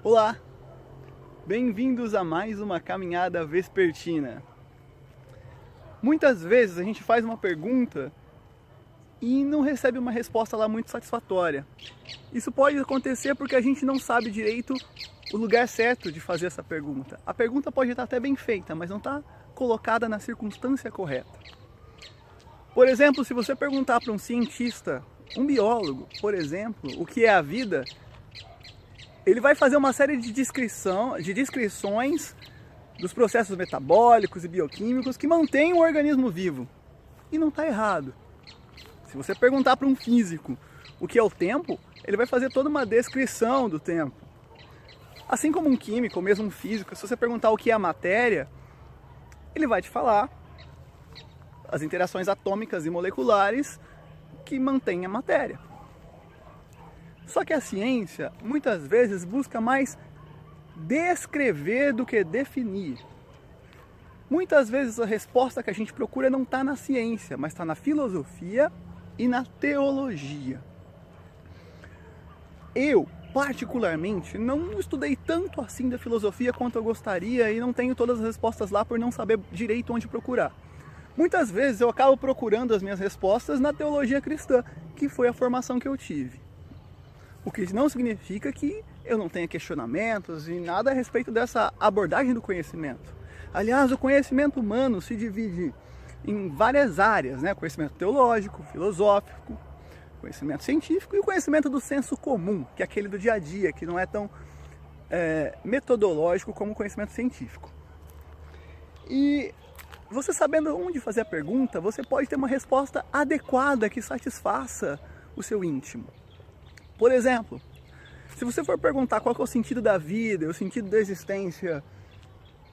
Olá, bem-vindos a mais uma caminhada vespertina. Muitas vezes a gente faz uma pergunta e não recebe uma resposta lá muito satisfatória. Isso pode acontecer porque a gente não sabe direito o lugar certo de fazer essa pergunta. A pergunta pode estar até bem feita, mas não está colocada na circunstância correta. Por exemplo, se você perguntar para um cientista, um biólogo, por exemplo, o que é a vida, ele vai fazer uma série de descrições dos processos metabólicos e bioquímicos que mantêm o organismo vivo. E não está errado. Se você perguntar para um físico o que é o tempo, ele vai fazer toda uma descrição do tempo. Assim como um químico, ou mesmo um físico, se você perguntar o que é a matéria, ele vai te falar as interações atômicas e moleculares que mantêm a matéria. Só que a ciência, muitas vezes, busca mais descrever do que definir. Muitas vezes a resposta que a gente procura não está na ciência, mas está na filosofia e na teologia. Eu, particularmente, não estudei tanto assim da filosofia quanto eu gostaria e não tenho todas as respostas lá por não saber direito onde procurar. Muitas vezes eu acabo procurando as minhas respostas na teologia cristã, que foi a formação que eu tive. O que não significa que eu não tenha questionamentos e nada a respeito dessa abordagem do conhecimento. Aliás, o conhecimento humano se divide em várias áreas, né? Conhecimento teológico, filosófico, conhecimento científico e o conhecimento do senso comum, que é aquele do dia a dia, que não é tão metodológico como o conhecimento científico. E você sabendo onde fazer a pergunta, você pode ter uma resposta adequada que satisfaça o seu íntimo. Por exemplo, se você for perguntar qual é o sentido da vida, o sentido da existência,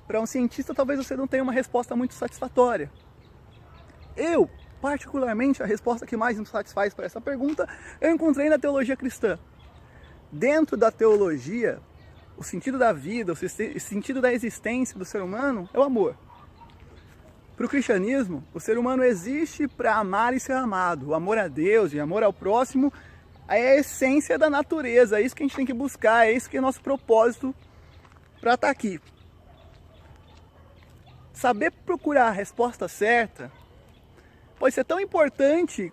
para um cientista talvez você não tenha uma resposta muito satisfatória. Eu, particularmente, a resposta que mais me satisfaz para essa pergunta, eu encontrei na teologia cristã. Dentro da teologia, o sentido da vida, o sentido da existência do ser humano é o amor. Para o cristianismo, o ser humano existe para amar e ser amado. O amor a Deus e o amor ao próximo é a essência da natureza, é isso que a gente tem que buscar, é isso que é nosso propósito para estar aqui. Saber procurar a resposta certa pode ser tão importante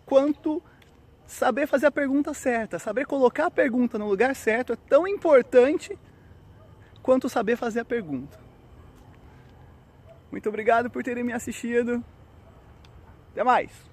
quanto saber fazer a pergunta certa. Saber colocar a pergunta no lugar certo é tão importante quanto saber fazer a pergunta. Muito obrigado por terem me assistido. Até mais!